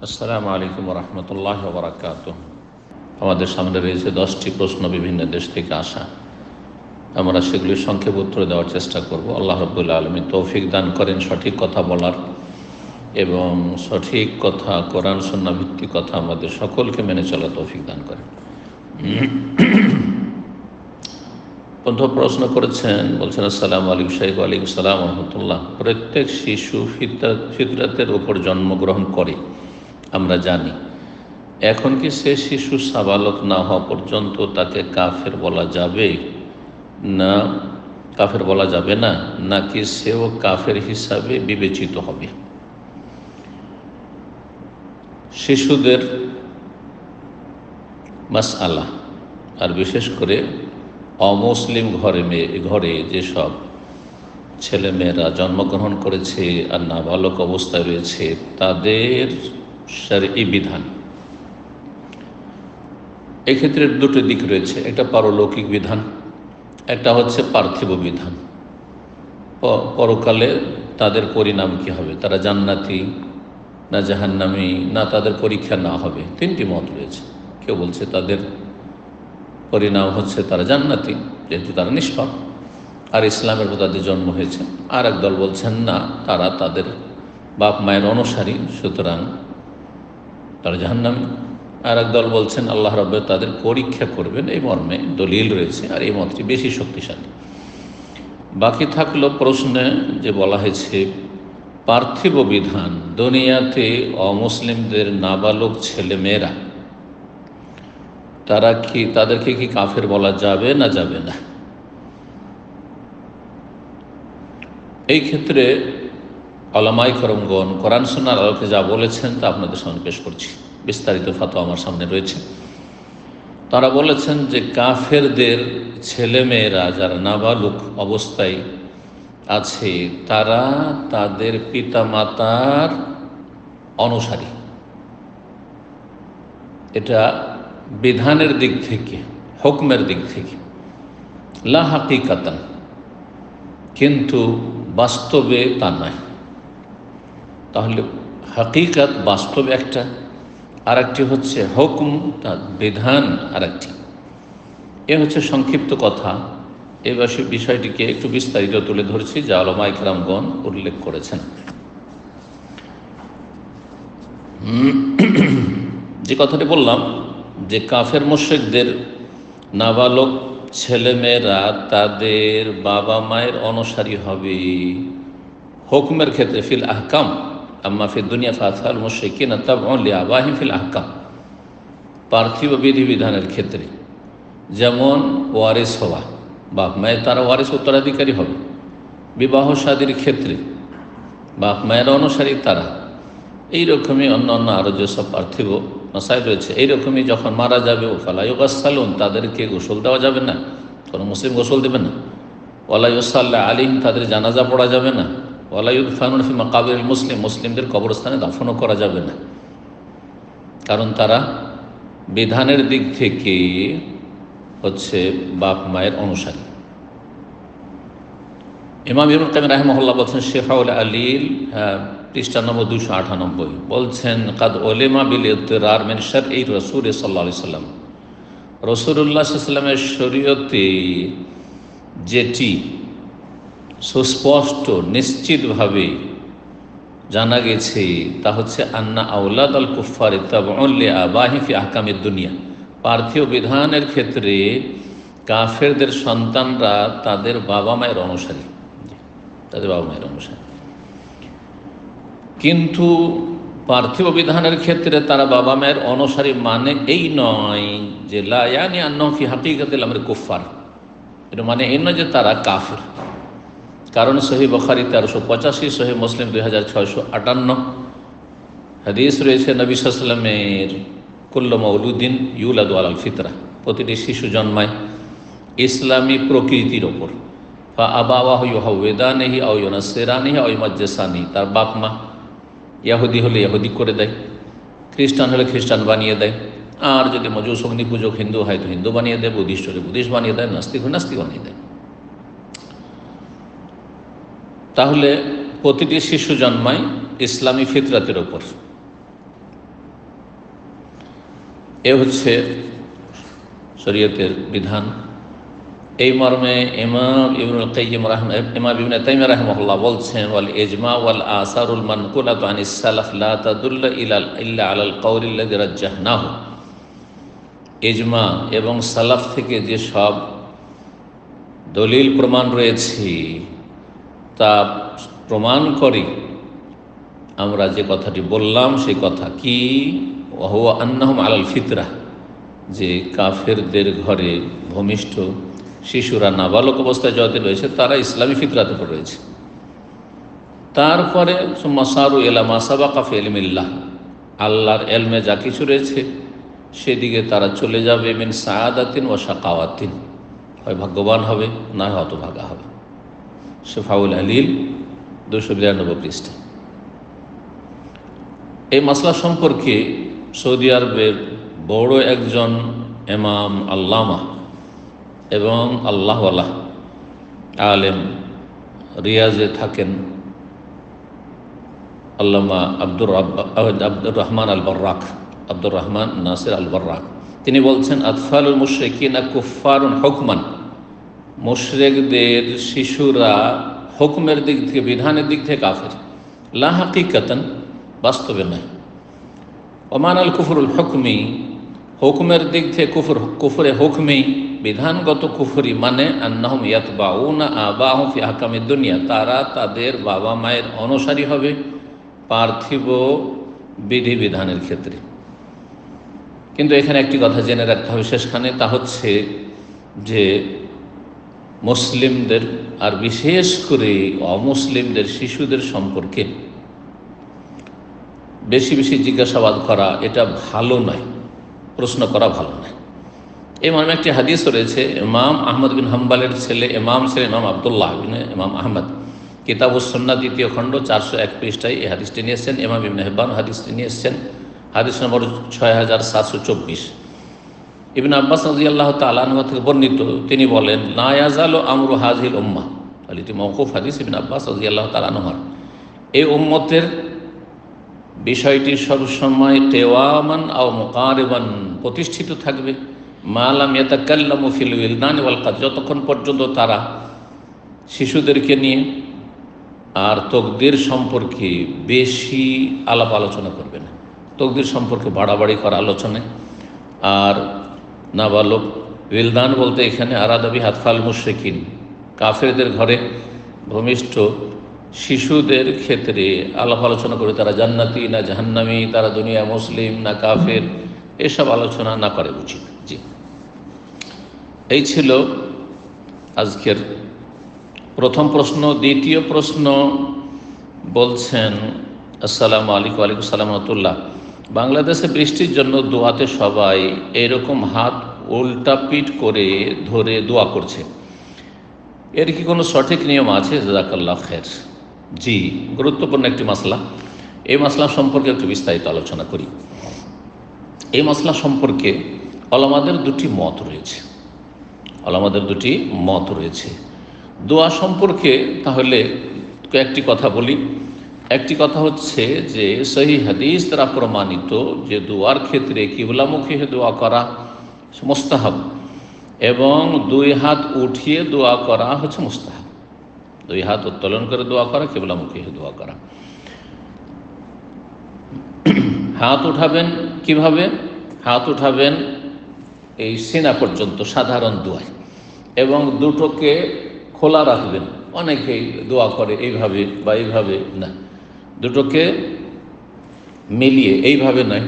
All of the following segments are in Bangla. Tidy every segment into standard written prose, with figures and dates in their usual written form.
আসসালামু আলাইকুম রহমতুল্লাহ বারাকাত। আমাদের সামনে রয়েছে 10টি প্রশ্ন বিভিন্ন দেশ থেকে আসা। আমরা সেগুলির সংক্ষেপ উত্তর দেওয়ার চেষ্টা করব। আল্লাহ রাব্বুল আলামিন তৌফিক দান করেন সঠিক কথা বলার এবং সঠিক কথা, কোরআন সুন্নাহ ভিত্তিক কথা আমাদের সকলকে মেনে চলা তৌফিক দান করেন। প্রথম প্রশ্ন করেছেন, বলছেন আসসালামু আলাইকুম শাইখ। ওয়ালাইকুম সালাম রহমতুল্লাহ। প্রত্যেক শিশু ফিতরাতের উপর জন্মগ্রহণ করে আমরা জানি, এখন কি সে শিশু সাবালক না হওয়া পর্যন্ত তাকে কাফের বলা যাবে না, কাফের বলা যাবে না, নাকি সেও কাফের হিসাবে বিবেচিত হবে? শিশুদের মাসআলা, আর বিশেষ করে অমুসলিম ঘরে যেসব ছেলেমেয়েরা জন্মগ্রহণ করেছে আর নাবালক অবস্থায় রয়েছে, তাদের শরঈ বিধান, এক্ষেত্রে দুটো দিক রয়েছে। একটা পারলৌকিক বিধান, একটা হচ্ছে পার্থিব বিধান। পরকালে তাদের পরিণাম কি হবে, তারা জান্নাতি না জাহান্নামী, না তাদের পরীক্ষা না হবে, তিনটি মত রয়েছে। কেউ বলছে তাদের পরিণাম হচ্ছে তারা জান্নাতি, যেহেতু তারা নিষ্পাপ আর ইসলামের উপর তাদের জন্ম হয়েছে। আর এক দল বলছেন না, তারা তাদের বাপ মায়ের অনুসারী, সুতরাং তারা জাহান্নামী। আর এক দল বলছেন আল্লাহ রাব্বুল তাদের পরীক্ষা করবেন, এই মর্মে দলিল রয়েছে, আর এই মতটি বেশি শক্তিশালী। বাকি থাকলো প্রশ্নে যে বলা হয়েছে পার্থিব বিধান, দুনিয়াতে অমুসলিমদের নাবালক ছেলে মেয়েরা তাদেরকে কি কাফের বলা যাবে না যাবে না? এই ক্ষেত্রে উলামায়ে কেরামগণ কোরআন সুন্নাহর আলোকে যা বলেছেন তা আপনাদের সামনে পেশ করছি। বিস্তারিত ফতোয়া আমার সামনে রয়েছে। তারা বলেছেন যে কাফেরদের ছেলেমেয়েরা যারা নাবালক অবস্থায় আছে, তারা তাদের পিতামাতার অনুসারী। এটা বিধানের দিক থেকে, হুকমের দিক থেকে, লা হাকিকাতান, কিন্তু বাস্তবে তা নয়। তাহলে হাকিকাত বাস্তব একটা, আর একটি হচ্ছে হুকম, তার বিধান আর একটি। এ হচ্ছে সংক্ষিপ্ত কথা। এই বিষয়টিকে একটু বিস্তারিত তুলে ধরছি, যা উলামায়ে কেরামগণ উল্লেখ করেছেন। যে কথাটি বললাম যে কাফের মুশরিকদের নাবালক ছেলেমেয়েরা তাদের বাবা মায়ের অনুসারী হবে হুকমের ক্ষেত্রে, ফিল আহকাম, আম্মা ফিদ দুনিয়া ফাতহাল মুশরিকিনা তাবউন লিআবাহিম ফিল আহকাম। পার্থিব বিধিবিধানের ক্ষেত্রে যেমন ওয়ারিস হওয়া, বাপ মায়ের তারা ওয়ারিস উত্তরাধিকারী হবে। বিবাহ শাদীর ক্ষেত্রে বাপ মায়ের অনুসারী তারা। এইরকমই অন্য অন্য আরও যেসব পার্থিব মাসাইল রয়েছে, এইরকমই যখন মারা যাবে ফালা ইউগাসসালুন, তাদেরকে গোসল দেওয়া যাবে না, কোনো মুসলিম গোসল দেবে না। ওয়ালা ইউসাল্লা আলাইহিম, তাদের জানাজা পড়া যাবে না। ওয়ালা ইউদফানুন ফি মাকাবিরিল মুসলিম, মুসলিমদের কবরস্থানে দাফনও করা যাবে না, কারণ তারা বিধানের দিক থেকে হচ্ছে বাপ মায়ের অনুসারী। ইমাম ইবনে কাইয়িম রাহিমাহুল্লাহ বলছেন শিফাউল আলিল, পৃষ্ঠা নম্বর 298, বলছেন কাদ উলিমা বিল ইতিরার মিন শারঈ রাসূল সাল্লাল্লাহু আলাইহি সাল্লাম, রাসূলুল্লাহ সাল্লাল্লাহু আলাইহি সাল্লামের শরীয়তে যেটি সুস্পষ্ট নিশ্চিতভাবে জানা গেছে তা হচ্ছে আন্না আওলাদ আল কুফার তাবউন লিআবাহিম ফি আহকামিদ দুনিয়া। পার্থিব বিধানের ক্ষেত্রে কাফেরদের সন্তানরা তাদের বাবা মায়ের অনুসারী, তাদের বাবা মায়ের অনুসারী। কিন্তু পার্থিব বিধানের ক্ষেত্রে তারা বাবা মায়ের অনুসারী মানে এই নয় যে লা ইয়ানি আন্নাহু ফি হাকিকাতিল আমরি কুফার, এটা মানে এই নয় যে তারা কাফের। কারণ সহিহ বুখারী 1385, সহিহ মুসলিম 2658 হাদিস রয়েছে নবী সাল্লাল্লাহু আলাইহি ওয়াসাল্লামের কুল্লু মাউলুদিন ইউলাদু আলাল ফিতরা, প্রতিটি শিশু জন্মায় ইসলামী প্রকৃতির ওপর। ফা আবাওয়াহু ইউহাউওয়িদানিহি আও ইউনাসসিরানিহি আও ইউমাজ্জিসানিহি, তার বাপ মা ইহুদি হলে ইহুদি করে দেয়, খ্রিস্টান হলে খ্রিস্টান বানিয়ে দেয়, আর যদি মজুস অগ্নি পূজক হিন্দু হয় তো হিন্দু বানিয়ে দেয়, বুদ্ধিস্ট হলে বুদ্ধিস্ট বানিয়ে দেয়, নাস্তিক হলে নাস্তিক বানিয়ে দেয়। তাহলে প্রতিটি শিশু জন্মায় ইসলামী ফিতরাতের ওপর। এ হচ্ছে শরীয়তের বিধান। এই মর্মে ইমাম ইবনুল কাইয়িম ইমাম ইবনে তাইমিয়া রাহিমাহুল্লাহ বলছেন, ওয়াল ইজমা ওয়াল আসারুল মানকুলাতু আনিস সালাফ লা তাদুল্লু ইল্লা আলাল কওলি আল্লাযী রাজ্জাহনাহু। ইজমা এবং সালাফ থেকে যে সব দলিল প্রমাণ রয়েছে তা প্রমাণ করে আমরা যে কথাটি বললাম সেই কথা কি, ওয়া আন্নাহুম আলাল ফিতরা, যে কাফেরদের ঘরে ভূমিষ্ঠ শিশুরা নাবালক অবস্থায় যত রয়েছে তারা ইসলামী ফিতরাতে উপর রয়েছে। তারপরে মাসারু এলা মাসাবা কাফে এলমিল্লাহ, আল্লাহর এলমে যা কিছু রয়েছে সেদিকে তারা চলে যাবে। মিন সাআদাতিন ওয়া শাকাওয়াতিন, হয় ভাগ্যবান হবে না হয় হতভাগা হবে। শিফাউল আলিল 292 পৃষ্ঠা। এই মাসলা সম্পর্কে সৌদি আরবের বড় একজন ইমাম আল্লামা এবং আল্লাহওয়ালা আলেম, রিয়াজে থাকেন, আল্লামা আব্দুর রহমান আল বর্রাক, আব্দুর রহমান নাসির আল বর্রাক, তিনি বলছেন, আতফালুল মুশরিকিনা কুফফারুন হুকমান, মুশরিকদের শিশুরা হুকমের দিক থেকে, বিধানের দিক থেকে কাফের, লা হাকিকাতান, বাস্তবে নয়। ওমান আল কুফরুল হুকমি, হুকমের দিক থেকে কুফরে হুকমি, বিধানগত কুফরি, মানে আন্নাহুম ইয়াতবাউনা আবাহুম ফি আহকামিদ দুনিয়া, তারা তাদের বাবা মায়ের অনুসারী হবে পার্থিব বিধিবিধানের ক্ষেত্রে। কিন্তু এখানে একটি কথা জেনে রাখতে হবে শেষখানে, তা হচ্ছে যে মুসলিমদের আর বিশেষ করে অমুসলিমদের শিশুদের সম্পর্কে বেশি বেশি জিজ্ঞাসাবাদ করা এটা ভালো নয়, প্রশ্ন করা ভালো নয়। এই মর্মে একটি হাদিস রয়েছে, ইমাম আহমদ বিন হাম্বালের ছেলে ইমাম ছিলেন ইমাম আবদুল্লাহ বিন ইমাম আহমদ, কিতাবুস সুন্নাহ 2য় খণ্ড 401 পৃষ্ঠায় এই হাদিসটি নিয়ে এসেছেন। ইমাম ইবনে হিব্বান হাদিসটি নিয়ে এসেছেন, হাদিস নম্বর 6724। ইবনে আব্বাস রাদিয়াল্লাহু তাআলা আনহু থেকে বর্ণিত, তিনি বলেন, লা ইয়াজালু আমরু হাযিহিল উম্মাহ, এটি মওকুফ হাদিস, ইবনে আব্বাস রাদিয়াল্লাহু তাআলা আনহু, এই উম্মতের বিষয়টি সবসময় কেওয়ামান আও মুকারিবান, প্রতিষ্ঠিত থাকবে, মা লাম ইয়াতাকাল্লামু ফিল উইলদান ওয়াল কাদ, যতক্ষণ পর্যন্ত তারা শিশুদেরকে নিয়ে আর তকদির সম্পর্কে বেশি আলাপ আলোচনা করবে না, তকদির সম্পর্কে বাড়াবাড়ি করা আলোচনায়। আর নাবালক, উইলদান বলতে এখানে আরাদাবি হাতফাল মুশরিকিন, কাফেরদের ঘরে ভূমিষ্ঠ শিশুদের ক্ষেত্রে আলাপ আলোচনা করে তারা জান্নাতি না জাহান্নামী, তারা দুনিয়া মুসলিম না কাফের, এসব আলোচনা না করে উচিত। জি, এই ছিল আজকের প্রথম প্রশ্ন। দ্বিতীয় প্রশ্ন বলছেন, আসসালামু আলাইকুম। ওয়ালাইকুম আসসালাম রাহমাতুল্লাহ। বাংলাদেশে বৃষ্টির জন্য দোয়াতে সবাই এরকম হাত উল্টা পিঠ করে ধরে দোয়া করছে, এর কি কোনো সঠিক নিয়ম আছে? জাযাকাল্লাহ খের। জি, গুরুত্বপূর্ণ একটি মাসলা। এই মাসলা সম্পর্কে একটু বিস্তারিত আলোচনা করি। এই মাসলা সম্পর্কে ওলামাদের দুটি মত রয়েছে, দোয়া সম্পর্কে। তাহলে একটি কথা বলি। একটি কথা হচ্ছে যে সহিহ হাদিস দ্বারা প্রমাণিত যে দোয়ার ক্ষেত্রে কিবলামুখী দোয়া করা মুস্তাহাব এবং 2 হাত উঠিয়ে দোয়া করা হচ্ছে মুস্তাহাব। 2 হাত উত্তোলন করে দোয়া করা, কিবলামুখী দোয়া করা। হাত উঠাবেন কিভাবে? হাত উঠাবেন এই সিনা পর্যন্ত সাধারণ দোয়ায়, এবং দুটোকে খোলা রাখবেন। অনেকেই দোয়া করে এইভাবে বা এইভাবে না, দুটোকে মিলিয়ে, এইভাবে নয়,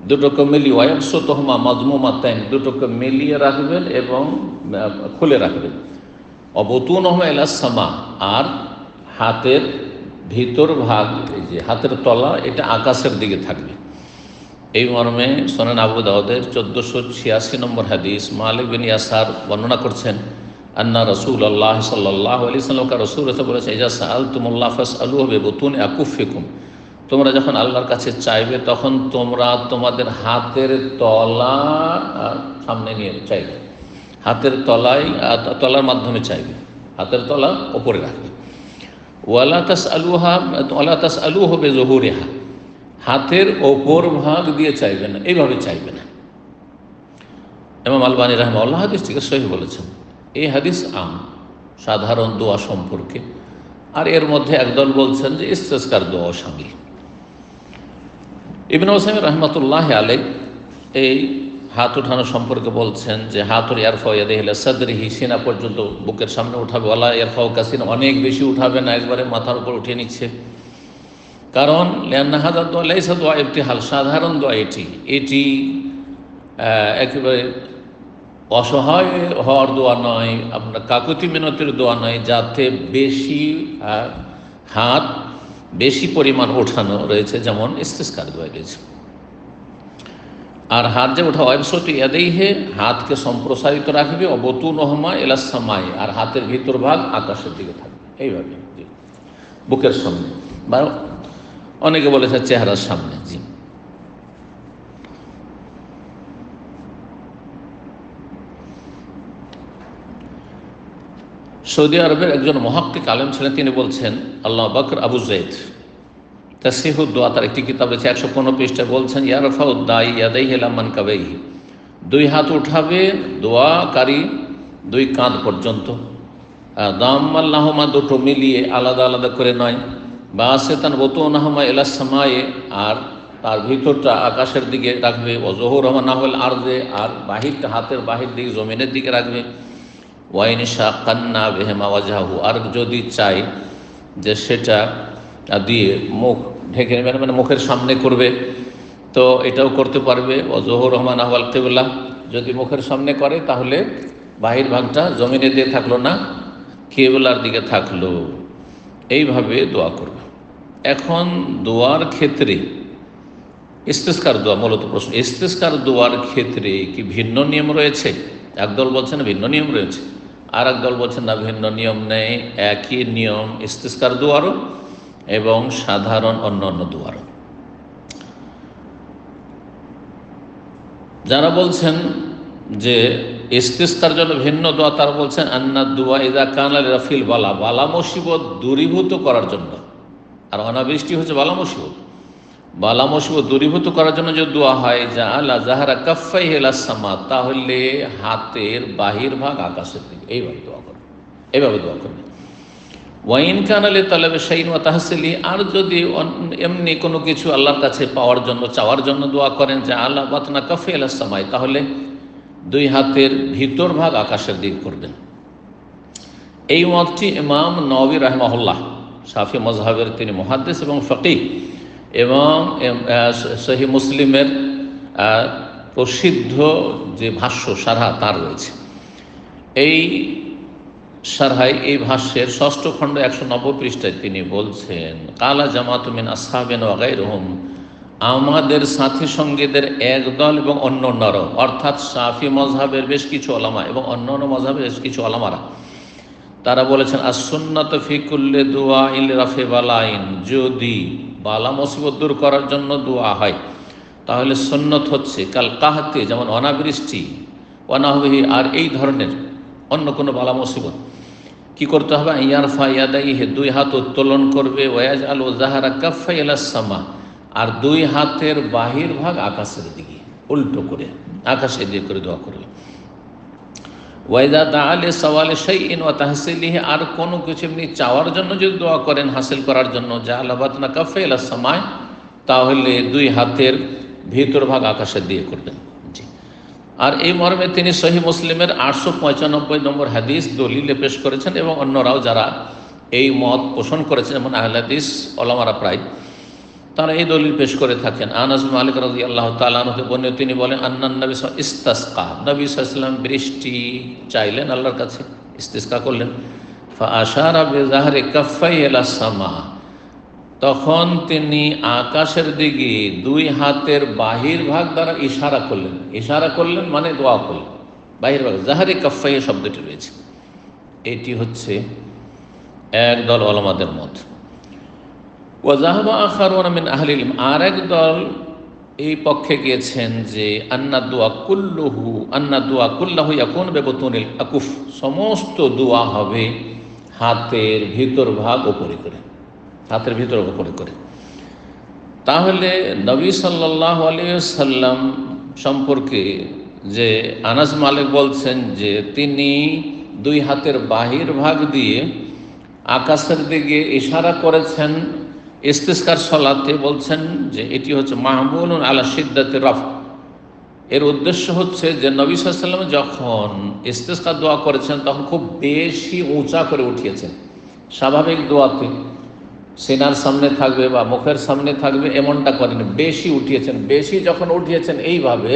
দুটোকে মিলিয়ে, ওয়ায়াবসুতুহুমা মাজমুমাতাইন, দুটোকে মিলিয়ে রাখবেন এবং খুলে রাখবেন। অবতুনহুমা ইলাস সামা, আর হাতের ভিতর ভাগ, এই যে হাতের তলা, এটা আকাশের দিকে থাকবে। এই মর্মে সুনান আবু দাউদের 1486 নম্বর হাদিস মালিক বিন ইয়াসার বর্ণনা করছেন, আন্না রাসূলুল্লাহ সাল্লাল্লাহু আলাইহি ওয়াসাল্লাম রাসূল বলেছে, ইজা সাআলতুমুল্লাহ ফাসআলুহু বিবুতুনি আকুফিকুম, তোমরা যখন আল্লাহর কাছে চাইবে তখন তোমরা তোমাদের হাতের তলা সামনে নিয়ে চাইবে, হাতের তলার মাধ্যমে চাইবে, হাতের তলা ওপরে রাখবে। ওয়ালা তাসআলুহু বিযুহুরিহা, হাতের ওপর ভাগ দিয়ে চাইবে না, এইভাবে চাইবে না, ইমাম আলবানী রাহিমাহুল্লাহ হাদিসটিকে সহিহ বলেছেন। এই হাদিস সাধারণ দোয়া সম্পর্কে, আর এর মধ্যে একদল বলছেন যে ইস্তেসকার দোয়া শামিল। ইবনে উসাইমিন রাহমাতুল্লাহি আলাইহি এই হাত উঠানো সম্পর্কে বলছেন যে হাতুর ইয়ারফাউ ইয়াদাইহি ইলা সাদরিহি, সিনা পর্যন্ত বুকের সামনে উঠাবে, ওয়ালা ইয়ারফাউ কাসিরা, অনেক বেশি উঠাবে না, একবারে মাথার উপর উঠিয়ে নিচ্ছে। কারণ লিআন্না হাযা দোয়া লাইসা দোয়া ইবতিহাল, সাধারণ দোয়া এটি একেবারে অসহায় হওয়ার দোয়া নয়, আপনার কাকুতি মিনতির দোয়া নয়, যাতে বেশি হাত বেশি পরিমাণ ওঠানো রয়েছে, যেমন ইস্তিসকার দোয়া রয়েছে। আর হাত যে ওঠা ওয়াবসতু ইয়াদাইহি, হাতকে সম্প্রসারিত রাখবে, অবতুনহুমা ইলাস সামাই, আর হাতের ভিতর ভাগ আকাশের দিকে থাকবে, এইভাবে বুকের সামনে, বা অনেকে বলেছে চেহারার সামনে। জি, সৌদি আরবের একজন মুহাক্কিক আলেম ছিলেন, তিনি বলছেন, আল্লাহ বকর আবু যায়েদ তাসহিহুদ দোয়া, তার একটি কিতাব রয়েছে 115 পৃষ্ঠায়, বলছেন ইয়ারফাউ দাই ইয়াদাইহি ইলা মানকাবাইহি, দুই হাত উঠাবে দোয়াকারী দুই কাঁধ পর্যন্ত, দাম্মাল্লাহুমা, দুটো মিলিয়ে আলাদা আলাদা করে নয়, বাসিতান বুতুনাহুমা ইলাস সামায়ে, আর তার ভিতরটা আকাশের দিকে রাখবে, ওয়াজহুরহুমা নাহওয়াল আরদে, আর বাহিরটা হাতের বাহির দিকে জমিনের দিকে রাখবে, ওয়াইন শাক্কান্না বিহিমা ওয়াজহাহু, আর যদি চাই যে সেটা দিয়ে মুখ ঢেকে নেবে, মানে মুখের সামনে করবে, তো এটাও করতে পারবে। ওয়াজহুরহুমা নাহওয়াল কিবলা, যদি মুখের সামনে করে তাহলে বাহির ভাগটা জমিনে দিয়ে থাকলো না, কিবলার দিকে থাকলো, এইভাবে দোয়া করবে। এখন দোয়ার ক্ষেত্রে ইস্তিসকার দোয়া, মূলত প্রশ্ন, ইস্তিসকার দোয়ার ক্ষেত্রে কি ভিন্ন নিয়ম রয়েছে? একদল বলছেন ভিন্ন নিয়ম রয়েছে, আর একদল বলছেন না, ভিন্ন নিয়ম নেই, একই নিয়ম ইস্তিসকার দোয়ারও এবং সাধারণ অন্যান্য দোয়ারও। যারা বলছেন যে ইস্তিসকার জন্য ভিন্ন দোয়া, তারা বলছেন আন্না দোয়া ইযা কানা লিরাফিল বালা, বালা মুসিবত দূরীভূত করার জন্য, আর অনাবৃষ্টি হচ্ছে বালা মুসিবত, বালা মুসিবত দূরীভূত করার জন্য যে দোয়া হয়, যা আলা জাহারা কাফাইহি ইলাস সামা, তাহলে হাতের বাহির ভাগ আকাশের দিকে, এইভাবে দোয়া করবে, এইভাবে দোয়া করবে। ওয়াইন কানা লিতালাবি শাইইন ওয়া তাহসিলি, আর যদি এমনি কোনো কিছু আল্লাহর কাছে পাওয়ার জন্য, চাওয়ার জন্য দোয়া করেন, যা আলা বাতনা কাফি ইলাস সামাই, তাহলে দুই হাতের ভিতর ভাগ আকাশের দিকে করবেন। এই মতটি ইমাম নওয়াবী রাহিমাহুল্লাহ, শাফি মযহাবের তিনি মুহাদ্দিস এবং ফকিহ, এবং সহিহ মুসলিমের প্রসিদ্ধ যে ভাষ্য সারহা তার রয়েছে। এই সারহাই, এই ভাষ্যের 6ষ্ঠ খণ্ড 190 পৃষ্ঠায় তিনি বলছেন, কালা জামাতু মিন আসহাবিনা ওয়া গায়রুহুম, আমাদের সাথী সঙ্গীদের একদল এবং অন্য অন্যরাও, অর্থাৎ শাফি মযহাবের বেশ কিছু ওলামা এবং অন্যান্য মযহাবের বেশ কিছু ওলামারা, তারা বলেছেন as-সুন্নাতু ফি কুল্লি দুআইন লিরাফি বালাইন, যদি বালা মুসিবত দূর করার জন্য দোয়া হয় তাহলে সুন্নত হচ্ছে কাল কাহতে, যেমন অনাবৃষ্টি, ওয়ানাহবিহি, আর এই ধরনের অন্য কোনো বালা মুসিবত কি করতে হবে, ইয়ারফা ইয়াদাইহি, দুই হাত উত্তোলন করবে, ওয়াজআলু যাহারা কাফাই ইলাস সামা, আর দুই হাতের বাহির ভাগ আকাশের দিকে উল্টো করে আকাশের দিকে করে দোয়া করবে। ওয়াইদা দাআলি সাওয়ালি শাইইন ওয়া তাহসিলিহি, আর কোনো কিছু এমনি চাওয়ার জন্য যদি দোয়া করেন, হাসিল করার জন্য, জাআলা বাতনা কাফাই ইলাস সামায়, তাহলে দুই হাতের ভিতর ভাগ আকাশের দিকে করবেন। জি, আর এই মর্মে তিনি সহিহ মুসলিমের 895 নম্বর হাদিস দলিলে পেশ করেছেন, এবং অন্যরাও যারা এই মত পোষণ করেছেন, যেমন আহলে হাদিস ওলামারা প্রায় তারা এই দলিল পেশ করে থাকেন। আনাস বিন মালিক রাদিয়াল্লাহু তাআলা আনহু বর্ণিত, তিনি বলেন, আন্নান নবী ইস্তাসকা, নবী সাল্লাল্লাহু আলাইহি ওয়াসাল্লাম বৃষ্টি চাইলেন আল্লাহর কাছে, ইস্তিসকা করলেন, ফা আশারা বিযাহরি কাফাইহি ইলাস সামা, তখন তিনি আকাশের দিকে দুই হাতের বাহির ভাগ দ্বারা ইশারা করলেন, ইশারা করলেন মানে দোয়া করলেন, বাহির ভাগ, জাহরি কাফাইহি শব্দটি রয়েছে। এটি হচ্ছে একদল ওলামাদের মত। ওয়াজাহাবা আখারুনা মিন আহলিল ইলম, আর এক দল এই পক্ষে গিয়েছেন যে আন্না দোয়া কুল্লাহু ইয়াকুন বিবতুনিল আকুফ, সমস্ত দোয়া হবে হাতের ভিতর ভাগ উপরে করে, হাতের ভিতর উপরে করে। তাহলে নবী সাল্লাল্লাহু আলাইহি ওয়াসাল্লাম সম্পর্কে যে আনাস মালিক বলছেন যে তিনি দুই হাতের বাহির ভাগ দিয়ে আকাশের দিকে ইশারা করেছেন ইস্তিসকার সলাতে। বলছেন যে এটি হচ্ছে মাহমুলুন আলা শিদ্দাতির রাফ। এর উদ্দেশ্য হচ্ছে যে নবী সাল্লাল্লাহু আলাইহি ওয়াসাল্লাম যখন ইস্তিসকার দোয়া করেছেন তখন খুব বেশি উঁচা করে উঠিয়েছেন। স্বাভাবিক দোয়াতে সিনার সামনে থাকবে বা মুখের সামনে থাকবে এমনটা করেন, বেশি উঠিয়েছেন। বেশি যখন উঠিয়েছেন এইভাবে,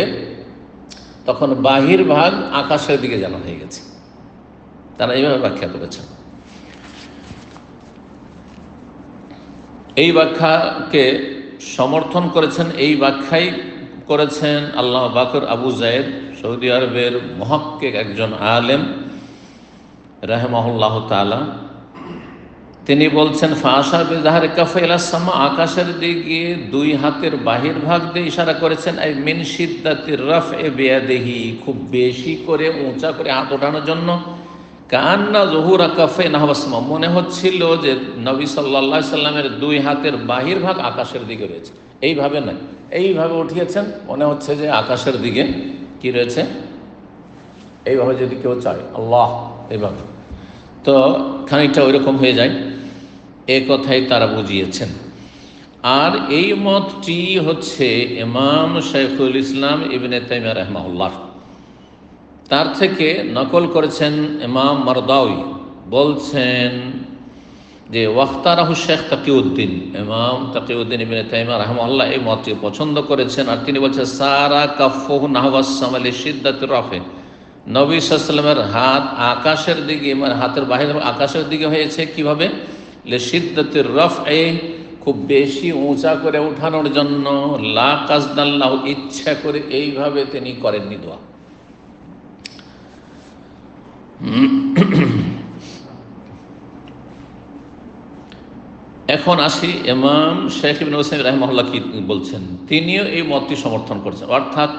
তখন বাহির ভাগ আকাশের দিকে যেন হয়ে গেছে। তারা এইভাবে ব্যাখ্যা করেছেন। এই ব্যাখ্যাকে সমর্থন করেছেন, এই ব্যাখ্যাই করেছেন আল্লামা বাকর আবু যায়েদ, সৌদি আরবের মুহাক্কিক একজন আলেম রাহিমাহুল্লাহ তাআলা। তিনি বলছেন ফাশা বিযাহরি কাফা ইলা সামা, আকাশের দিকে দুই হাতের বাহির ভাগ দিয়ে ইশারা করেছেন। এই মিন শিদ্দাতির রাফএ বিয়াদিহি, খুব বেশি করে উঁচা করে হাত ওঠানোর জন্য। কান্না যুহুরা কাফে নাহওয়াসমা, মনে হচ্ছিল যে নবী সাল্লাল্লাহু আলাইহি সাল্লামের দুই হাতের বাহির ভাগ আকাশের দিকে রয়েছে। এইভাবে নয়, এইভাবে উঠিয়েছেন, মনে হচ্ছে যে আকাশের দিকে কি রয়েছে। এইভাবে যদি কেউ চায় আল্লাহ এইভাবে, তো খানিকটা ওইরকম হয়ে যায়। এ কথাই তারা বুঝিয়েছেন। আর এই মতটি হচ্ছে ইমাম শাইখুল ইসলাম ইবনে তাইমিয়া রাহিমাহুল্লাহ, তার থেকে নকল করেছেন ইমাম মারদাউই। বলছেন যে ওয়াখতারাহু শেখ তাকিউদ্দিন, ইমাম তাকিউদ্দিন ইবনে তাইমিয়া রাহিমাহুল্লাহ এই মতটি পছন্দ করেছেন। আর তিনি বলছেন সারা কাফফুহু নাহওয়াস সামালি শিদ্দাতির রাফে, নবী সাল্লাল্লাহু আলাইহি ওয়াসাল্লামের হাত আকাশের দিকে, মানে হাতের বাহির আকাশের দিকে হয়েছে। কিভাবে? লিশিদ্দাতির রাফএ, খুব বেশি উঁচা করে উঠানোর জন্য। লা কাসদাল্লাহু, ইচ্ছা করে এইভাবে তিনি করেননি দোয়া। এখন আসি ইমাম শেখ ইবনে উসাইমিন রাহিমাহুল্লাহ কি বলছেন। তিনিও এই মতটি সমর্থন করছেন, অর্থাৎ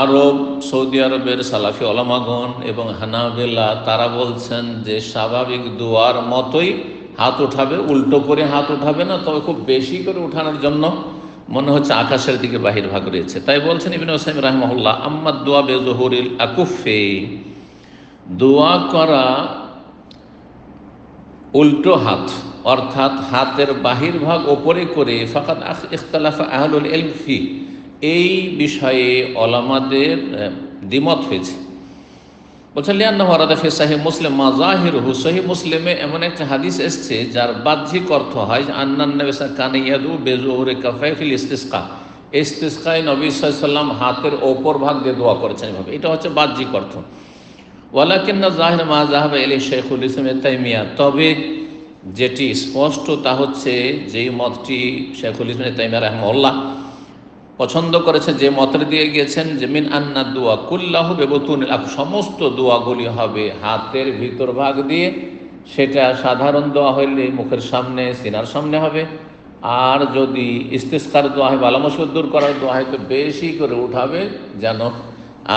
আরব, সৌদি আরবের সালাফি ওলামাগণ এবং হানাবেলা তারা বলছেন যে স্বাভাবিক দোয়ার মতোই হাত উঠাবে, উল্টো করে হাত উঠাবে না, তবে খুব বেশি করে উঠানোর জন্য মনে হচ্ছে আকাশের দিকে বাহির ভাগ রয়েছে। তাই বলছেন ইবনে উসাইমিন রাহিমাহুল্লাহ, আম্মাদ দোয়া বেজুহুরিল আকুফে, দোয়া করা উল্টো হাত অর্থাৎ হাতের বাহির ভাগ ওপরে করে, ফাকাদ ইখতালাফা আহলুল ইলম ফি, এই বিষয়ে ওলামাদের দ্বিমত হয়েছে। বলছেন লিআন্নাহু ওয়ারাদা ফি সাহিহ মুসলিম মা যাহিরুহু, সহিহ মুসলিমে এমন একটা হাদিস এসেছে যার বাহ্যিক অর্থ হয় আন্নান নবী সাল্লাল্লাহু আলাইহি ওয়াসাল্লাম কানা ইয়াদু বিযুহুরি কাফাই ফিল ইস্তিসকা, ইস্তিসকায়ে নবী সাল্লাল্লাহু আলাইহি ওয়াসাল্লাম হাতের ওপর ভাগ দিয়ে দোয়া করেছেন এভাবে। এটা হচ্ছে বাহ্যিক অর্থ। ওয়ালাকিন্না যাহির মা যাহাবা ইলাইহি শাইখুল ইসলাম ইবনে তাইমিয়া, তবে যেটি স্পষ্ট তা হচ্ছে যেই মতটি শাইখুল ইসলাম ইবনে তাইমিয়া রাহিমাহুল্লাহ পছন্দ করেছেন, যে মতের দিয়ে গিয়েছেন যে মিন আন্না দোয়া কুল্লাহু বিবতুনিল আক, সমস্ত দোয়াগুলি হবে হাতের ভিতর ভাগ দিয়ে। সেটা সাধারণ দোয়া হইলে মুখের সামনে, সিনার সামনে হবে। আর যদি ইস্তিসকার দোয়া হয়, বালা মুসিবত দূর করার দোয়া হয়, তো বেশি করে উঠাবে যেন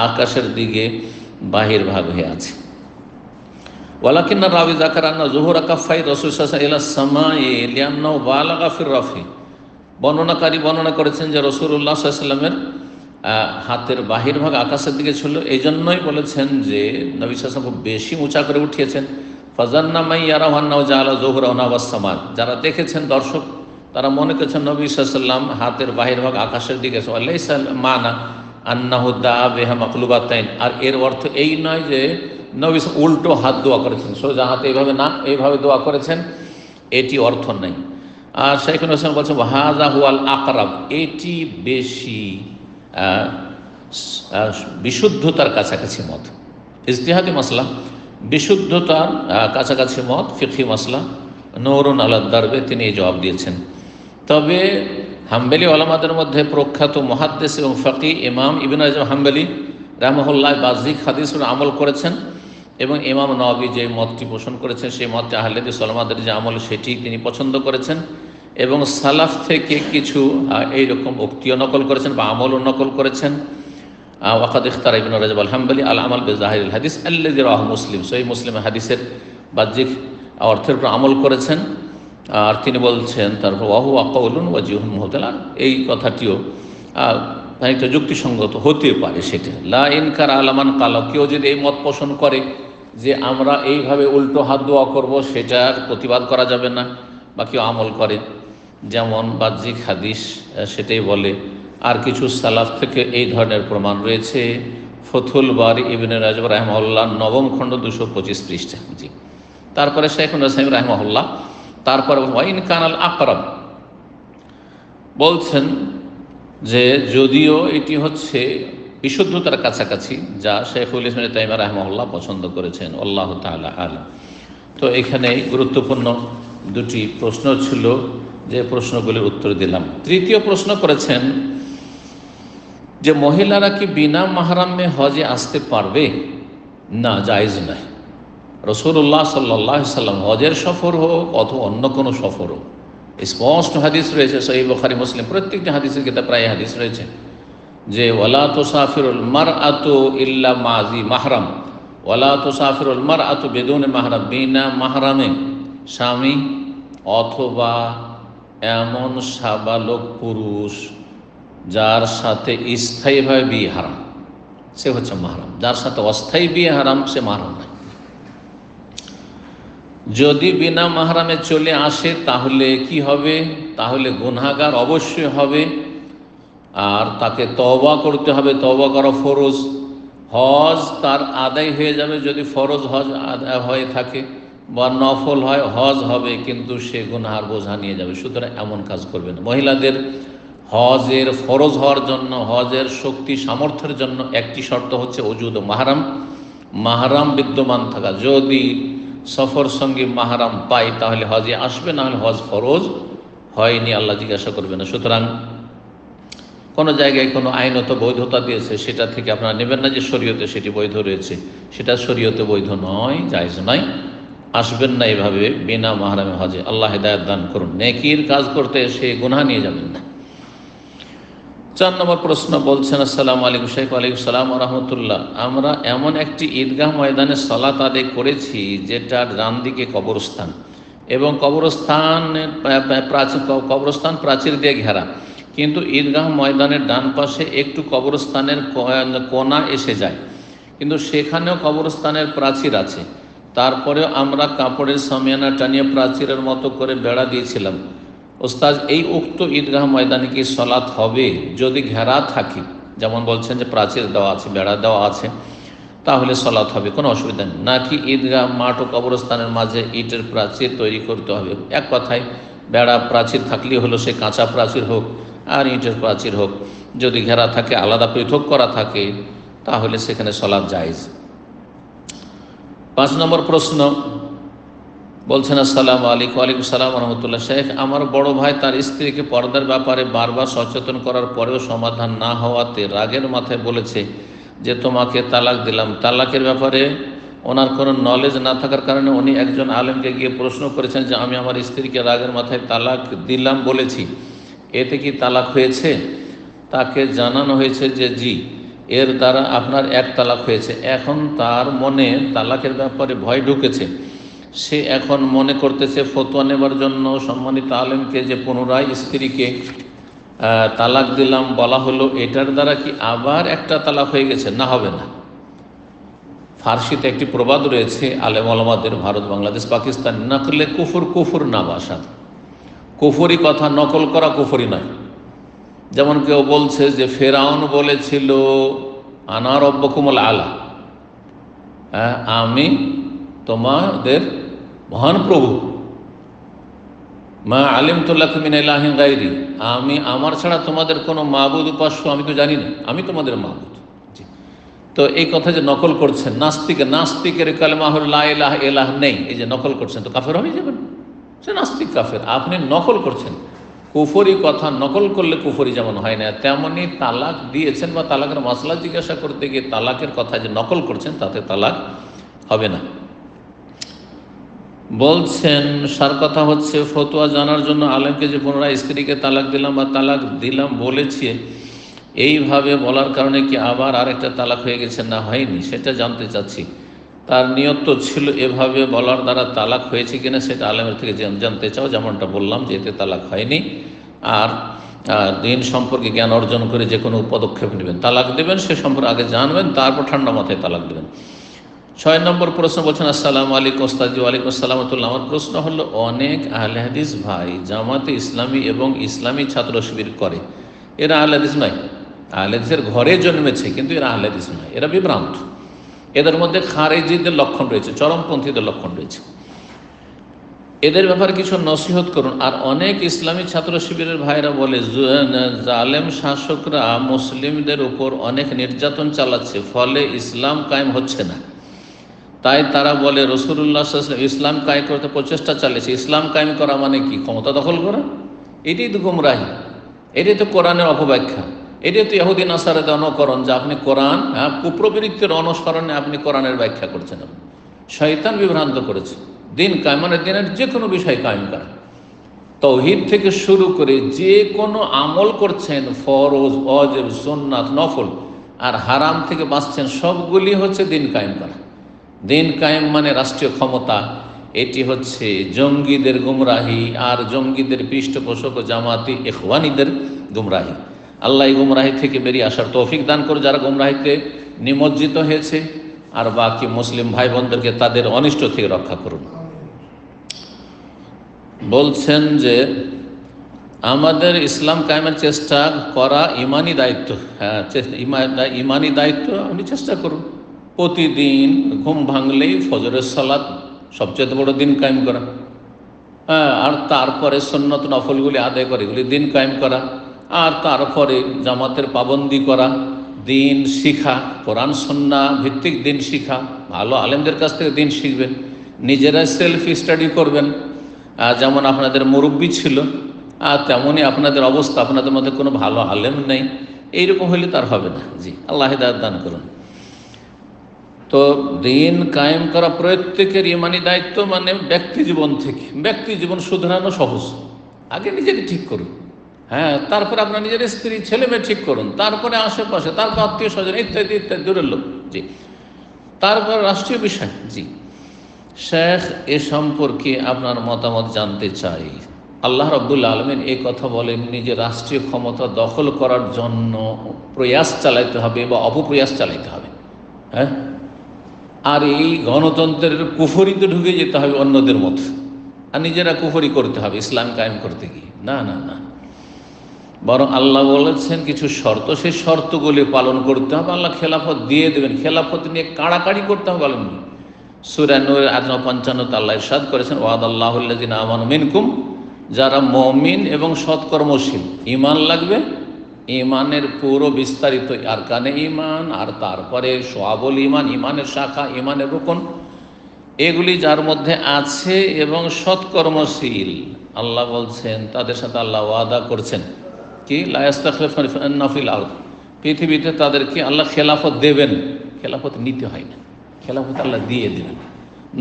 আকাশের দিকে বাহির ভাগ হয়ে আছে। ওয়ালাকিন্না রাবি যাকার আন্না যুহুরা কাফাই রাসূল সাল্লাল্লাহু আলাইহি ওয়াসাল্লাম ইলা সামাই লিআন্নাহু বালাগা ফির রাফি, বর্ণনাকারী বর্ণনা করেছেন যে রাসূলুল্লাহ সাল্লাল্লাহু আলাইহি ওয়াসাল্লামের হাতের বাহির ভাগ আকাশের দিকে ছিল। এই জন্যই বলেছেন যে নবী সাল্লাল্লাহু আলাইহি ওয়াসাল্লাম খুব বেশি উঁচা করে উঠিয়েছেন। ফাজান্না মাই ইয়ারাহু আন্নাহু জাআলা যুহুরাহু নাহওয়াস সামা, যারা দেখেছেন দর্শক তারা মনে করেছেন নবী সাল্লাল্লাহু আলাইহি ওয়াসাল্লাম হাতের বাহির ভাগ আকাশের দিকে। লাইসা মানা আন্নাহু দাআ বিহা মাকলুবাতাইন, আর এর অর্থ এই নয় যে নবী উল্টো হাত দোয়া করেছেন, সোজা হাতে এইভাবে না, এইভাবে দোয়া করেছেন, এটি অর্থ নাই। আর শাইখুল হাসান বলছেন ওয়াহাযা হুয়াল আকরাব, এটি বেশি বিশুদ্ধতার কাছাকাছি মত। ইজতিহাদি মাসলা, বিশুদ্ধতার কাছাকাছি মত, ফিকহি মাসলা। নূরুন আলা দারবে তিনি এই জবাব দিয়েছেন। তবে হাম্বলি ওলামাদের মধ্যে প্রখ্যাত মুহাদ্দিস এবং ফাকিহ ইমাম ইবনে রাজব হাম্বলি রাহিমাহুল্লাহ বাহ্যিক হাদিসের আমল করেছেন, এবং ইমাম নওয়াবী যে মতটি পোষণ করেছেন সেই মতটি আহলে হাদিস ওলামাদের যে আমল সেটি তিনি পছন্দ করেছেন, এবং সালাফ থেকে কিছু এইরকম উক্তিও নকল করেছেন বা আমলও নকল করেছেন। ওয়াকাদ ইখতারা ইবনে রাজব আল হাম্বলি আল আমাল বিজাহিরিল হাদিস আল্লাযী রাওয়াহু মুসলিম, সহিহ মুসলিমের হাদিসের বাহ্যিক অর্থের উপর আমল করেছেন। আর তিনি বলছেন তারপর ওয়াহুয়া কাউলুন ওয়াজিহুন মুহতালা, এই কথাটিও খানিকটা যুক্তিসঙ্গত হতে পারে সেটা। লা ইনকার আলামান কালা, কেউ যদি এই মত পোষণ করে যে আমরা এইভাবে উল্টো হাত দোয়া করব, সেটার প্রতিবাদ করা যাবে না, বা কেউ আমল করে যেমন বাহ্যিক হাদিস সেটাই বলে। আর কিছু সালাফ থেকে এই ধরনের প্রমাণ রয়েছে। ফথুল বারি ইবনে রাজব রাহিমাহুল্লাহ 9ম খণ্ড 225 পৃষ্ঠা। জি, তারপরে শেখুল হাসান রাহিমাহুল্লাহ তারপরে ওয়াইন কানাল আকরাব বলছেন যে যদিও এটি হচ্ছে বিশুদ্ধতার কাছাকাছি, যা শেখুল ইসলাম ইবনে তাইমিয়া রাহিমাহুল্লাহ পছন্দ করেছেন। আল্লাহু তাআলা আলাম। তো এখানে গুরুত্বপূর্ণ দুটি প্রশ্ন ছিল, যে প্রশ্নগুলির উত্তর দিলাম। তৃতীয় প্রশ্ন করেছেন যে মহিলারা কি বিনা মাহরামে হজে আসতে পারবে? না, জায়েজ নয়। রাসূলুল্লাহ সাল্লাল্লাহু আলাইহি সাল্লাম হজের সফর হোক অথবা অন্য কোনো সফর হোক, স্পষ্ট হাদিস রয়েছে সহিহ বুখারী মুসলিম প্রত্যেকটি হাদিসের কিতাব প্রায় হাদিস রয়েছে যে ওয়ালা তুসাফিরুল মারআতু ইল্লা মাজি মাহরাম, ওয়ালা তুসাফিরুল মারআতু বিদুন মাহরাম, বিনা মাহরামে স্বামী অথবা এমন সাবালক পুরুষ যার সাথে স্থায়ীভাবে বিয়ে হারাম, সে হচ্ছে মাহরাম। যার সাথে অস্থায়ী বিয়ে হারাম, সে মাহরাম নয়। যদি বিনা মাহরামে চলে আসে তাহলে কি হবে? তাহলে গুনাহগার অবশ্যই হবে, আর তাকে তওবা করতে হবে। তওবা করা ফরজ। হজ তার আদায় হয়ে যাবে যদি ফরজ হজ আদায় হয়ে থাকে, বা নফল হয় হজ হবে, কিন্তু সে গুনাহার বোঝা নিয়ে যাবে। সুতরাং এমন কাজ করবে না। মহিলাদের হজের ফরজ হওয়ার জন্য, হজের শক্তি সামর্থ্যের জন্য একটি শর্ত হচ্ছে ওজুদ মাহরাম, মাহরাম বিদ্যমান থাকা। যদি সফর সঙ্গী মাহরাম পাই তাহলে হজে আসবে, না হলে হজ ফরজ হয়নি, আল্লাহ জিজ্ঞাসা করবে না। সুতরাং কোনো জায়গায় কোনো আইনত বৈধতা দিয়েছে, সেটা থেকে আপনারা নেবেন না যে শরীয়তে সেটি বৈধ রয়েছে। সেটা শরীয়তে বৈধ নয়, জায়েজ নয়। আসবেন না এভাবে বিনা মাহরামে হজে। আল্লাহ হিদায়াত দান করুন। নেকির কাজ করতে এসে গুনাহ নিয়ে যাবেন না। 4 নম্বর প্রশ্ন বলছেন, আসসালামু আলাইকুম শেখ। ওয়ালাইকুম সালাম ওয়া রাহমাতুল্লাহ। আমরা এমন একটি ঈদগাহ ময়দানে সালাত আদায় করেছি যেটার ডান দিকে কবরস্থান, এবং কবরস্থান প্রাচীর দিয়ে ঘেরা, কিন্তু ঈদগাহ ময়দানের ডান পাশে একটু কবরস্থানের কোনা এসে যায়, কিন্তু সেখানেও কবরস্থানের প্রাচীর আছে। তারপরেও আমরা কাপড়ের সামিয়ানা টানিয়ে প্রাচীরের মতো করে বেড়া দিয়েছিলাম। ওস্তাদ, এই উক্ত ঈদগাহ ময়দানে কি সালাত হবে? যদি ঘেরা থাকে, যেমন বলছেন যে প্রাচীর দেওয়া আছে, বেড়া দেওয়া আছে, তাহলে সালাত হবে, কোনো অসুবিধা নেই। নাকি ঈদগাহ মাঠ ও কবরস্থানের মাঝে ইটের প্রাচীর তৈরি করতে হবে? এক কথায় বেড়া প্রাচীর থাকলেই হলো, সে কাঁচা প্রাচীর হোক আর ইটের প্রাচীর হোক, যদি ঘেরা থাকে, আলাদা পৃথক করা থাকে, তাহলে সেখানে সালাত জায়েজ। 5 নম্বর প্রশ্ন বলছেন, আসসালামু আলাইকুম। ওয়ালাইকুম সালাম ওয়া রাহমাতুল্লাহ। শেখ, আমার বড় ভাই তার স্ত্রীকে পর্দার ব্যাপারে বারবার সচেতন করার পরেও সমাধান না হওয়াতে রাগের মাথায় বলেছে যে তোমাকে তালাক দিলাম। তালাকের ব্যাপারে ওনার কোনো নলেজ না থাকার কারণে উনি একজন আলেমকে গিয়ে প্রশ্ন করেছেন যে আমি আমার স্ত্রীকে রাগের মাথায় তালাক দিলাম বলেছি, এতে কি তালাক হয়েছে? তাকে জানানো হয়েছে যে জি, এর দ্বারা আপনার 1 তালাক হয়েছে। এখন তার মনে তালাকের ব্যাপারে ভয় ঢুকেছে। সে এখন মনে করতেছে ফতোয়া নেবার জন্য সম্মানিত আলেমকে যে পুনরায় স্ত্রীকে তালাক দিলাম বলা হলো, এটার দ্বারা কি আবার 1টা তালাক হয়ে গেছে? না, হবে না। ফার্সিতে একটি প্রবাদ রয়েছে আলেম ওলামাদের, ভারত, বাংলাদেশ, পাকিস্তান, নকলে কুফর কুফর না বাসাদ। কুফরি কথা নকল করা কুফরি নয়। যেমন কেউ বলছে যে ফেরাউন বলেছিল আনা রব্বকুমুল আলা, আমি তোমাদের মহান প্রভু, মা আলিমতু লাকুম মিন ইলাহিন গায়রি, আমি আমার ছাড়া তোমাদের কোনো মাবুদ উপাস্য আমি তো জানি না, আমি তোমাদের মাবুদ। তো এই কথা যে নকল করছেন, নাস্তিকের কালেমা হল লা ইলাহা ইল্লাল্লাহ নেই, এই যে নকল করছেন, তো কাফের হয়ে যাবেন। সে নাস্তিক কাফের, আপনি নকল করছেন। কুফরি কথা নকল করলে কুফরি যেমন হয় না, তেমনি তালাক দিয়েছেন বা তালাকের মাসলা জিজ্ঞাসা করতে গিয়ে তালাকের কথা যে নকল করছেন, তাতে তালাক হবে না। বলছেন, সার কথা হচ্ছে ফতোয়া জানার জন্য আলেমকে যে পুনরায় স্ত্রীকে তালাক দিলাম বা তালাক দিলাম বলেছে, এইভাবে বলার কারণে কি আবার আরেকটা তালাক হয়ে গেছে না হয়নি, সেটা জানতে চাচ্ছি। তার নিয়ত তো ছিল এভাবে বলার দ্বারা তালাক হয়েছে কিনা সেটা আলেমের থেকে জানতে চাও, যেমনটা বললাম যে এতে তালাক হয়নি। আর দিন সম্পর্কে জ্ঞান অর্জন করে যে কোনো পদক্ষেপ নেবেন, তালাক দেবেন সে সম্পর্কে আগে জানবেন, তারপর ঠান্ডা মাথায় তালাক দেবেন। 6 নম্বর প্রশ্ন বলছেন, আসসালামু আলাইকুম ওস্তাদজি। ওয়ালাইকুম আসসালাম। আমার প্রশ্ন হলো, অনেক আহলে হাদিস ভাই জামাতে ইসলামী এবং ইসলামী ছাত্র শিবির করে, এরা আহলে হাদিস নয়, আহলে হাদিসের ঘরে জন্মেছে কিন্তু এরা আহলে হাদিস নয়, এরা বিভ্রান্ত। এদের মধ্যে খারেজিদের লক্ষণ রয়েছে, চরমপন্থীদের লক্ষণ রয়েছে। এদের ব্যাপারে কিছু নসিহত করুন। আর অনেক ইসলামী ছাত্র শিবিরের ভাইরা বলে জালেম শাসকরা মুসলিমদের উপর অনেক নির্যাতন চালাচ্ছে, ফলে ইসলাম কায়েম হচ্ছে না। তাই তারা বলে রাসূলুল্লাহ সাল্লাল্লাহু আলাইহি ওয়াসাল্লাম ইসলাম কায়েম করতে প্রচেষ্টা চালিয়েছে। ইসলাম কায়েম করা মানে কি? ক্ষমতা দখল করা? এটাই তো গুমরাহি, এটাই তো কোরআনের অপব্যাখ্যা, এটাই তো ইহুদি নাসারাদের অনুকরণ, যে আপনি কোরআন কুপ্রবৃত্তির অনুসরণে আপনি কোরআনের ব্যাখ্যা করছেন। শয়তান বিভ্রান্ত করেছে। দিন কায়েম মানে দিনের যে কোনো বিষয় কায়েম করা, তাওহীদ থেকে শুরু করে যে কোনো আমল করছেন, ফরজ, ওয়াজিব, সুন্নাত, নফল, আর হারাম থেকে বাঁচছেন, সবগুলি হচ্ছে দিন কায়েম করা। দিন কায়েম মানে রাষ্ট্রীয় ক্ষমতা, এটি হচ্ছে জঙ্গিদের গুমরাহি আর জঙ্গিদের পৃষ্ঠপোষক ও জামাতি ইখওয়ানিদের গুমরাহি। আল্লাহ এই গুমরাহি থেকে বেরিয়ে আসার তৌফিক দান করে যারা গুমরাহিতে নিমজ্জিত হয়েছে, আর বাকি মুসলিম ভাই বোনদেরকে তাদের অনিষ্ট থেকে রক্ষা করুন। বলছেন যে আমাদের ইসলাম কায়েমের চেষ্টা করা ইমানি দায়িত্ব। হ্যাঁ, ইমানি দায়িত্ব, আপনি চেষ্টা করুন। প্রতিদিন ঘুম ভাঙলেই ফজরের সালাত সবচেয়ে বড় দিন কায়েম করা, হ্যাঁ, আর তারপরে সুন্নত নফলগুলি আদায় করে এগুলি দিন কায়েম করা, আর তারপরে জামাতের পাবন্দি করা, দিন শিখা, কোরআন সুন্নাহ ভিত্তিক দিন শিখা, ভালো আলেমদের কাছ থেকে দিন শিখবেন, নিজেরা সেলফ স্টাডি করবেন। যেমন আপনাদের মুরব্বী ছিল, আর তেমনই আপনাদের অবস্থা, আপনাদের মধ্যে কোনো ভালো আলেম নেই, এইরকম হলে তার হবে না। জি, আল্লাহ হিদায়াত দান করুন। তো দিন কায়েম করা প্রত্যেকের ইমানি দায়িত্ব। মানে ব্যক্তি জীবন থেকে, ব্যক্তি জীবন শুধরানো সহজ। আগে নিজেকে ঠিক করুন, হ্যাঁ, তারপরে আপনার নিজের স্ত্রী ছেলে মেয়ে ঠিক করুন, তারপরে আশেপাশে, তারপর আত্মীয় স্বজন ইত্যাদি ইত্যাদি দূরের লোক। জি, তারপর রাষ্ট্রীয় বিষয়। জি শেখ, এ সম্পর্কে আপনার মতামত জানতে চাই। আল্লাহ রাব্বুল আলামিন এই কথা বলেননি যে রাষ্ট্রীয় ক্ষমতা দখল করার জন্য প্রয়াস চালাইতে হবে বা অপপ্রয়াস চালাইতে হবে, হ্যাঁ, আর এই গণতন্ত্রের কুফরিতে ঢুকে যেতে হবে অন্যদের মতো, আর নিজেরা কুফরি করতে হবে ইসলাম কায়েম করতে গিয়ে। না না না, বরং আল্লাহ বলেছেন কিছু শর্ত, সেই শর্তগুলি পালন করতে হবে। আল্লাহ খেলাফত দিয়ে দেবেন, খেলাফত নিয়ে কাড়াকাড়ি করতে হবে বলেননি। সূরা নূর 55 আল্লাহ ইরশাদ করেছেন, ওয়াদাল্লাহুল্লাযিনা আমানু মিনকুম, যারা মুমিন এবং সৎকর্মশীল। ঈমান লাগবে, ঈমানের পুরো বিস্তারিত আরকানে ঈমান, আর তারপরে শুআবুল ঈমান, ঈমানের শাখা, ঈমানের রুকন, এগুলি যার মধ্যে আছে এবং সৎকর্মশীল, আল্লাহ বলছেন তাদের সাথে আল্লাহ ওয়াদা করছেন কি, লা ইস্তাখলিফান্না ফিল আরদ, পৃথিবীতে তাদেরকে আল্লাহ খেলাফত দেবেন। খেলাফত নিতে হয় না, খেলাফত আল্লাহ দিয়ে দেবেন।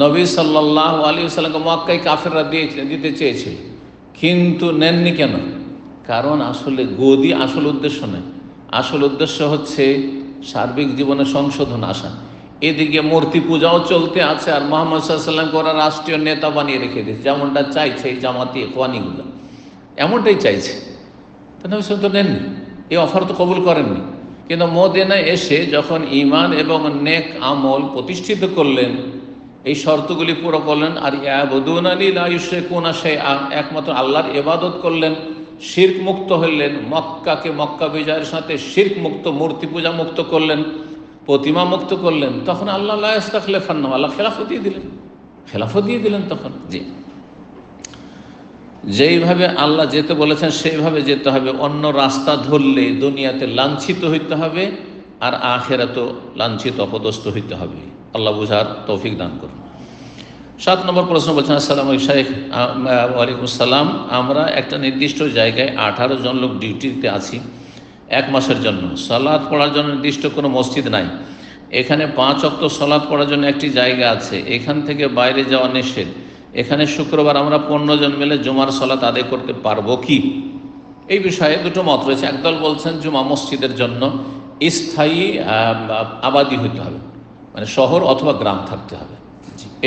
নবী সাল্লাল্লাহু আলাইহি ওয়াসাল্লামকে মক্কায় কাফেররা দিতে চেয়েছিল, কিন্তু নেননি কেন? কারণ আসলে গদি আসল উদ্দেশ্য নয়, আসল উদ্দেশ্য হচ্ছে সার্বিক জীবনে সংশোধন আসা। এদিকে মূর্তি পূজাও চলতে আছে, আর মুহাম্মদ সাল্লাল্লাহু আলাইহি ওয়াসাল্লামকে ওরা রাষ্ট্রীয় নেতা বানিয়ে রেখে দিয়েছে, যেমনটা চাইছে এই জামাতি ইখওয়ানিগুলো, এমনটাই চাইছে। তো নবী সাল্লাল্লাহু আলাইহি ওয়াসাল্লাম নেননি, এই অফার তো কবুল করেননি। কিন্তু মদিনায় এসে যখন ঈমান এবং নেক আমল প্রতিষ্ঠিত করলেন, এই শর্তগুলি পুরো করলেন, আর ইয়াবুদুনানি লা ইউশরিকুনা শাইআ, একমাত্র আল্লাহর ইবাদত করলেন, শিরক মুক্ত হইলেন, মক্কাকে মক্কা বিজয়ের সাথে শিরক মুক্ত, মূর্তি পূজা মুক্ত করলেন, প্রতিমা মুক্ত করলেন, তখন আল্লাহ লা ইস্তাখলিফান্না, আল্লাহ খেলাফত দিয়ে দিলেন, খেলাফত দিয়ে দিলেন তখন। জি, যেইভাবে আল্লাহ যেতে বলেছেন সেইভাবে যেতে হবে। অন্য রাস্তা ধরলে দুনিয়াতে লাঞ্ছিত হইতে হবে, আর আখিরাতেও লাঞ্ছিত অপদস্থ হইতে হবে। আল্লাহ বুঝার তৌফিক দান করুন। 7 নম্বর প্রশ্ন বলছেন, আসসালামু আলাইকুম শাইখ। ওয়ালাইকুম আসসালাম। আমরা একটা নির্দিষ্ট জায়গায় 18 জন লোক ডিউটিতে আছি 1 মাসের জন্য। সালাত পড়ার জন্য নির্দিষ্ট কোনো মসজিদ নাই। এখানে 5 ওয়াক্ত সালাত পড়ার জন্য একটি জায়গা আছে, এখান থেকে বাইরে যাওয়া নিষেধ। এখানে শুক্রবার আমরা 15 জন মিলে জুমার সালাত আদায় করতে পারবো কি? এই বিষয়ে দুটো মত রয়েছে। একদল বলছেন জুমা মসজিদের জন্য স্থায়ী আবাদি হইতে হবে, মানে শহর অথবা গ্রাম থাকতে হবে।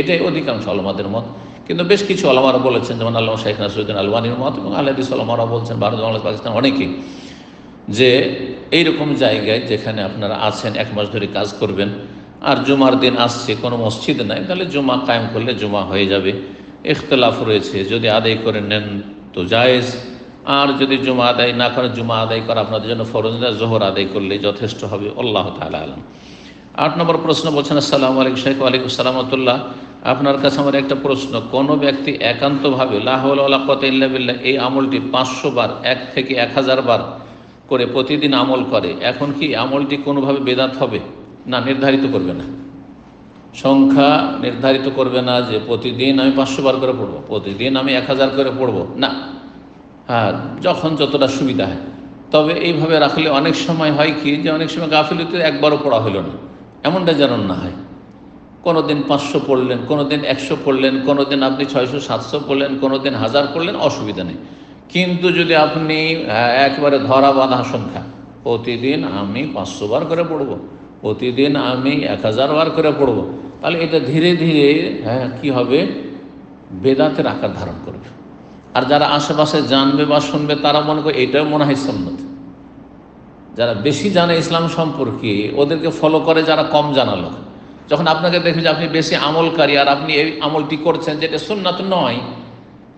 এটাই অধিকাংশ আলেমাদের মত। কিন্তু বেশ কিছু ওলামারা বলেছেন, যেমন আল্লামা শাইখ নাসিরুদ্দিন আলবানীর মত এবং আহলে হাদিস ওলামারা বলছেন, ভারত, বাংলাদেশ, পাকিস্তান অনেকেই, যে এইরকম জায়গায় যেখানে আপনারা আছেন 1 মাস ধরে কাজ করবেন, আর জুমার দিন আসছে, কোনো মসজিদ নাই, তাহলে জুমা কায়েম করলে জুমা হয়ে যাবে। ইখতিলাফ রয়েছে, যদি আদায় করে নেন তো জায়েজ, আর যদি জুমা আদায় না করেন, জুমা আদায় করা আপনাদের জন্য ফরজ না, জোহর আদায় করলে যথেষ্ট হবে। আল্লাহ তাআলা আলাম। 8 নম্বর প্রশ্ন বলছেন, আসসালামু আলাইকুম শেখ। ওয়ালাইকুম আসসালাম ওয়া রাহমাতুল্লাহ। আপনার কাছে আমার একটা প্রশ্ন, কোনো ব্যক্তি একান্তভাবে লা হাওলা ওয়ালা কুওয়াতা ইল্লা বিল্লাহ এই আমলটি 500 বার 1 থেকে 1000 বার করে প্রতিদিন আমল করে, এখন কি আমলটি কোনোভাবে বেদাত হবে? না, নির্ধারিত করবে না, সংখ্যা নির্ধারিত করবে না যে প্রতিদিন আমি 500 বার করে পড়বো, প্রতিদিন আমি 1000 করে পড়বো না। হ্যাঁ, যখন যতটা সুবিধা হয়। তবে এইভাবে রাখলে অনেক সময় হয় কি, যে অনেক সময় গাফিলতিতে একবারও পড়া হলো না, এমনটা যেন না হয়। কোনো দিন 500 পড়লেন, কোনো দিন 100 পড়লেন, কোনো দিন আপনি 600 700 পড়লেন, কোনো দিন 1000 পড়লেন, অসুবিধা নেই। কিন্তু যদি আপনি একবারে ধরা বাঁধা সংখ্যা, প্রতিদিন আমি 500 বার করে পড়বো, প্রতিদিন আমি 1000 বার করে পড়বো, তাহলে এটা ধীরে ধীরে কি হবে, বেদাতের আকার ধারণ করবে। আর যারা আশেপাশে জানবে বা শুনবে তারা মনে করে এটাও মনে হয় সুন্নাত। যারা বেশি জানে ইসলাম সম্পর্কে, ওদেরকে ফলো করে যারা কম জানা লোক, যখন আপনাকে দেখবে যে আপনি বেশি আমলকারী আর আপনি এই আমলটি করছেন যেটা সুন্নাত নয়,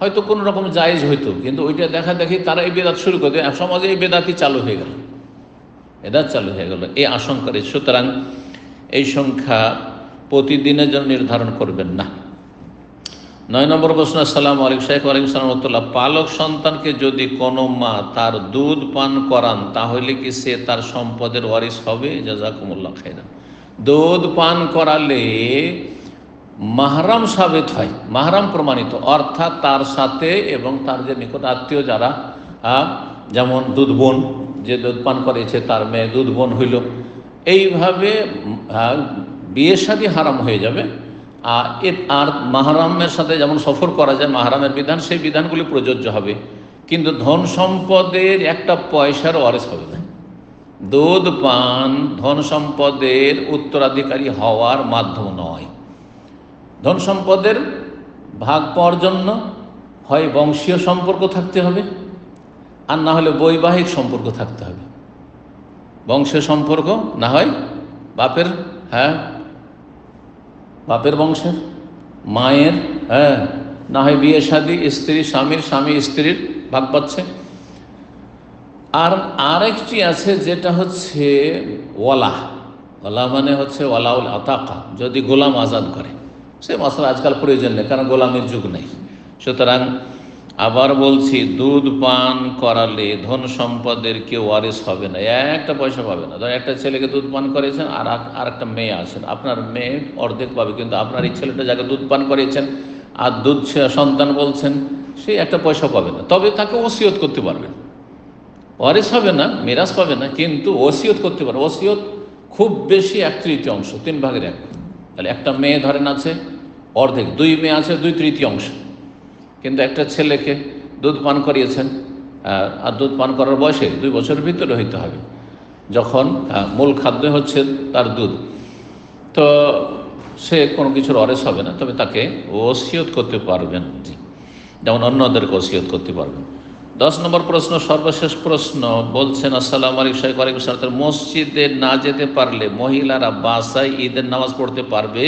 হয়তো কোনো রকম জায়েজ হইতো, কিন্তু ওইটা দেখা দেখি তারা এই বেদাত শুরু করে দেয়, সমাজে এই বেদাতই চালু হয়ে গেল, বেদাত চালু হয়ে গেল, এই আশঙ্কা রয়েছে। সুতরাং এই সংখ্যা প্রতিদিনের জন্য নির্ধারণ করবেন না। 9 নম্বর প্রশ্ন, আসসালামু আলাইকুম শেখ। ওয়ালাইকুম আসসালাম ওয়া রাহমাতুল্লাহ। পালক সন্তানকে যদি কোনো মা তার দুধ পান করান, তাহলে কি সে তার সম্পদের ওয়ারিস হবে? জাযাকুমুল্লাহ খাইরান। দুধ পান করালে মাহরাম সাবেত হয়, মাহরাম প্রমাণিত, অর্থাৎ তার সাথে এবং তার যে নিকট আত্মীয় যারা, যেমন দুধ বোন, যে দুধ পান করেছে তার মেয়ে দুধ বোন হইল, এইভাবে বিয়ে শাদী হারাম হয়ে যাবে। আর মাহরামের সাথে যেমন সফর করা যায়, মাহরামের বিধান, সেই বিধানগুলি প্রযোজ্য হবে, কিন্তু ধন সম্পদের একটা পয়সার ওয়ারিস হবে না। দুধ পান ধন সম্পদের উত্তরাধিকারী হওয়ার মাধ্যম নয়। ধন সম্পদের ভাগ পাওয়ার জন্য হয় বংশীয় সম্পর্ক থাকতে হবে, আর না হলে বৈবাহিক সম্পর্ক থাকতে হবে। বংশীয় সম্পর্ক না হয় বাপের, বাপের বংশের, মায়ের, না হয় বিয়ে শাদী, স্ত্রী স্বামীর, স্বামী স্ত্রীর ভাগ পাচ্ছে। আর আরেকটি আছে যেটা হচ্ছে ওয়ালা। ওয়ালা মানে হচ্ছে ওয়ালাউল আতাকা, যদি গোলাম আজাদ করে। সে মশলা আজকাল প্রয়োজন নেই, কারণ গোলামের যুগ নেই। সুতরাং আবার বলছি, দুধ পান করালে ধন সম্পদের কেউ ওয়ারিস হবে না, একটা পয়সা পাবে না। ধর একটা ছেলেকে দুধ পান করেছেন, আর একটা মেয়ে আছেন, আপনার মেয়ে অর্ধেক পাবে, কিন্তু আপনার এই ছেলেটা যাকে দুধ পান করেছেন আর দুধ সন্তান বলছেন, সে একটা পয়সা পাবে না। তবে তাকে ওসিয়ত করতে পারবেন, ওয়ারিস হবে না, মিরাজ পাবে না, কিন্তু ওসিয়ত করতে পারবে। ওসিয়ত খুব বেশি 1/3, 3 ভাগের 1। তাহলে একটা মেয়ে ধরেন আছে অর্ধেক, 2 মেয়ে আছে 2/3, কিন্তু একটা ছেলেকে দুধ পান করিয়েছেন, আর দুধ পান করার বয়সে 2 বছরের ভিতরে হইতে হবে, যখন মূল খাদ্য হচ্ছে তার দুধ, তো সে কোনো কিছুর ওয়ারিস হবে না, তবে তাকে ওসিয়ত করতে পারবেন, যেমন অন্যদেরকে ওসিয়ত করতে পারবেন। 10 নম্বর প্রশ্ন, সর্বশেষ প্রশ্ন, বলছেন, আসসালামু আলাইকুম শেখ। ওয়ালাইকুম আসসালাম। মসজিদে না যেতে পারলে মহিলারা বাসায় ঈদের নামাজ পড়তে পারবে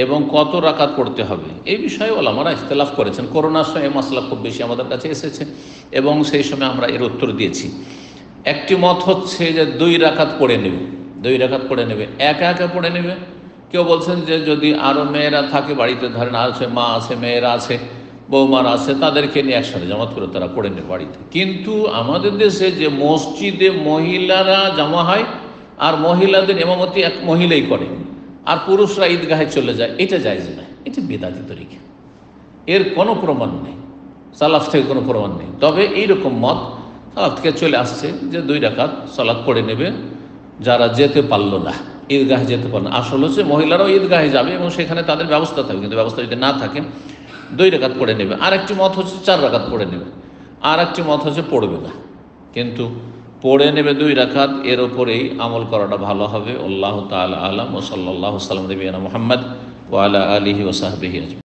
এবং কত রাকাত পড়তে হবে? এই বিষয়ে ওলামারা ইখতিলাফ করেছেন। করোনার সময় মাসলা খুব বেশি আমাদের কাছে এসেছে এবং সেই সময় আমরা এর উত্তর দিয়েছি। একটি মত হচ্ছে যে 2 রাকাত পড়ে নেবে, 2 রাকাত পড়ে নেবে, একা একা পড়ে নেবে। কেউ বলছেন যে যদি আরও মেয়েরা থাকে বাড়িতে, ধরেন আছে মা আছে, মেয়েরা আছে, বৌমার আছে, তাদেরকে নিয়ে একসাথে জামাত করে তারা পড়ে নেবে বাড়িতে। কিন্তু আমাদের দেশে যে মসজিদে মহিলারা জমা হয় আর মহিলাদের ইমামতি এক মহিলাই করে, আর পুরুষরা ঈদগাহে চলে যায়, এটা জায়েজ নয়, এটা বিদআতি তরিকা, এর কোনো প্রমাণ নেই, সালাফ থেকে কোনো প্রমাণ নেই। তবে এইরকম মত সালাফ থেকে চলে আসছে যে 2 রাকাত সালাত পড়ে নেবে যারা যেতে পারলো না, ঈদগাহে যেতে পারলো না। আসল হচ্ছে মহিলারাও ঈদগাহে যাবে এবং সেখানে তাদের ব্যবস্থা থাকবে, কিন্তু ব্যবস্থা যদি না থাকে 2 রাকাত পড়ে নেবে। আরেকটি মত হচ্ছে 4 রাকাত পড়ে নেবে, আর একটি মত হচ্ছে পড়বে না, কিন্তু পড়ে নেবে 2 রাকাত। এর ওপরেই আমল করাটা ভালো হবে। আল্লাহু তাআলা আ'লাম। ওয়া সাল্লাল্লাহু আলা নবিয়িনা মুহাম্মদ ওয়া আলা আলিহি ওয়া সাহবিহি আজমাইন।